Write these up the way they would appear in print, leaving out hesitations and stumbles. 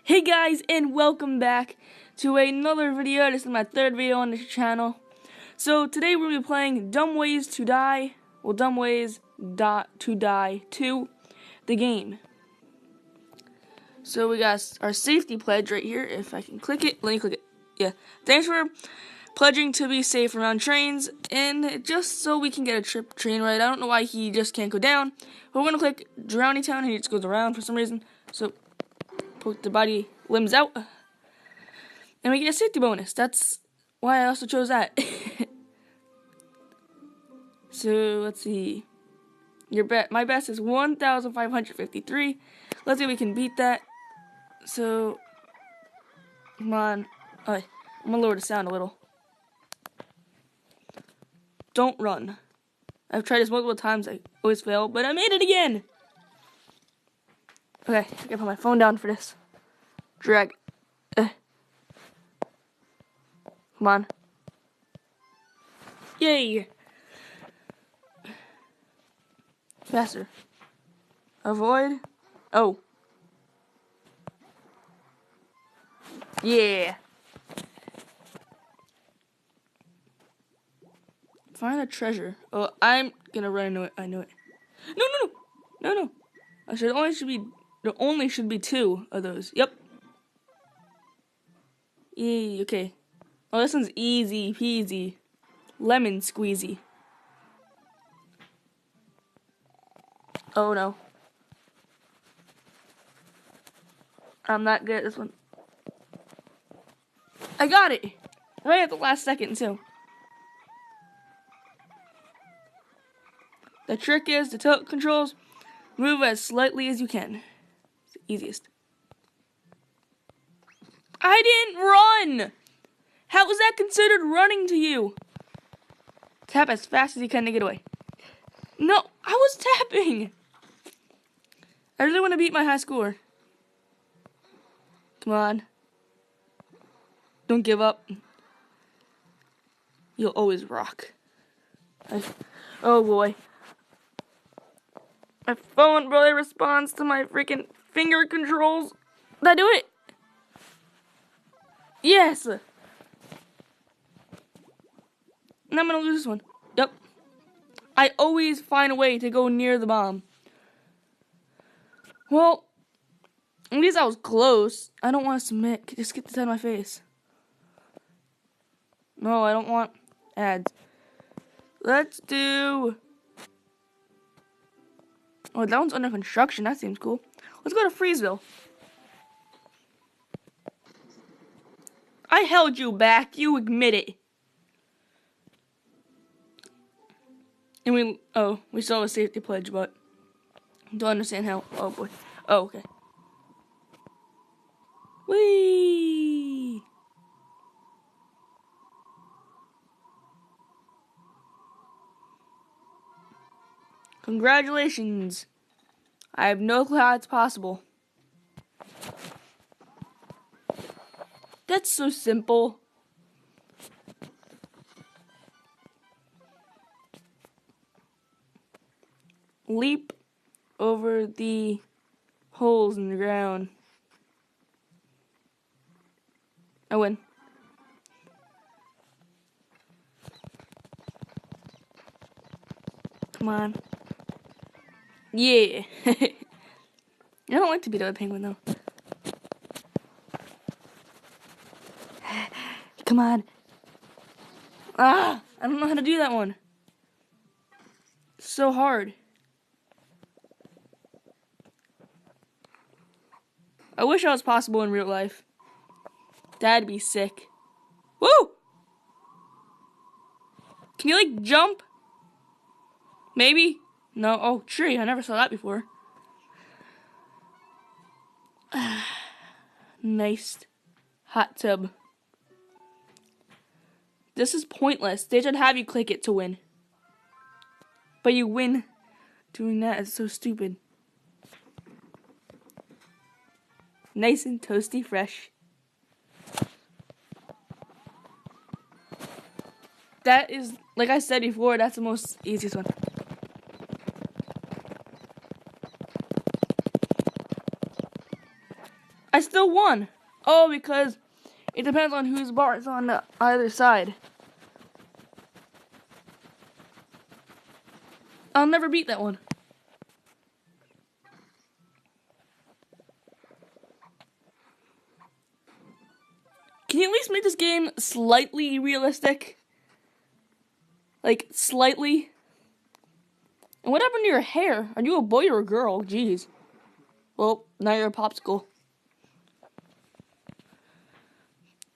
Hey guys, and welcome back to another video. This is my third video on this channel. So today we're going to be playing Dumb Ways to Die, Dumb Ways to Die 2, the game. So we got our safety pledge right here. If I can click it, let me click it. Yeah, thanks for pledging to be safe around trains, and just so we can get a train ride. I don't know why he just can't go down, but we're going to click Drowning Town, and he just goes around for some reason. So poke the body limbs out, and we get a safety bonus. That's why I also chose that. So let's see. My best is 1,553. Let's see if we can beat that. So come on. Alright, I'm gonna lower the sound a little. Don't run. I've tried this multiple times. I always fail, but I made it again. Okay, I gotta put my phone down for this. Drag. Come on. Yay! Faster. Avoid. Oh. Yeah. Find a treasure. Oh, I'm gonna run into it. I know it. No. There only should be 2 of those. Yep. Yay, okay. Oh, this one's easy peasy. Lemon squeezy. Oh no. I'm not good at this one. I got it! Right at the last second, too. The trick is, the tilt controls, move as slightly as you can. It's the easiest. I didn't run! How was that considered running to you? Tap as fast as you can to get away. No, I was tapping! I really want to beat my high score. Come on. Don't give up. You'll always rock. Oh boy. My phone really responds to my freaking finger controls. Did I do it? Yes! And I'm gonna lose this one. Yep. I always find a way to go near the bomb. Well, at least I was close. I don't want to submit. Just get this out of my face. No, I don't want ads. Let's do... Oh, that one's under construction. That seems cool. Let's go to Freesville. I held you back. You admit it. And we still have a safety pledge, but don't understand how. Oh boy. Oh, okay. Whee! Congratulations. I have no clue how it's possible. That's so simple. Leap over the holes in the ground. I win. Come on. Yeah. I don't like to beat up a penguin though. Come on. I don't know how to do that one. It's so hard. I wish that was possible in real life. That'd be sick. Woo! Can you like jump? Maybe? No. Oh, tree. I never saw that before. Nice hot tub. This is pointless. They should have you click it to win. But you win doing that. It's so stupid. Nice and toasty fresh. That is, like I said before, that's the most easiest one. I still won. Oh, because it depends on whose bar is on the either side. I'll never beat that one. Can you at least make this game slightly realistic? Like, slightly? And what happened to your hair? Are you a boy or a girl? Jeez. Well, now you're a popsicle.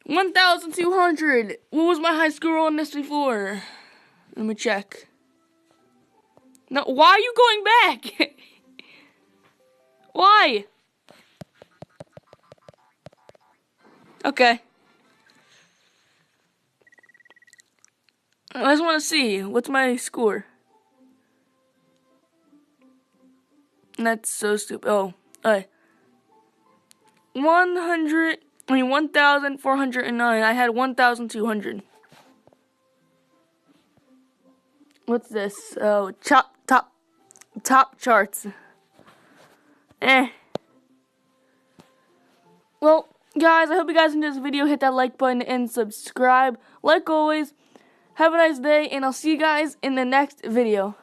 1,200. What was my high score on this before? Let me check. No, why are you going back? Why? Okay. I just want to see. What's my score? That's so stupid. Oh, alright. 1,409. I had 1,200. What's this? Oh, top charts. Well, guys, I hope you guys enjoyed this video. Hit that like button and subscribe. Like always, have a nice day, and I'll see you guys in the next video.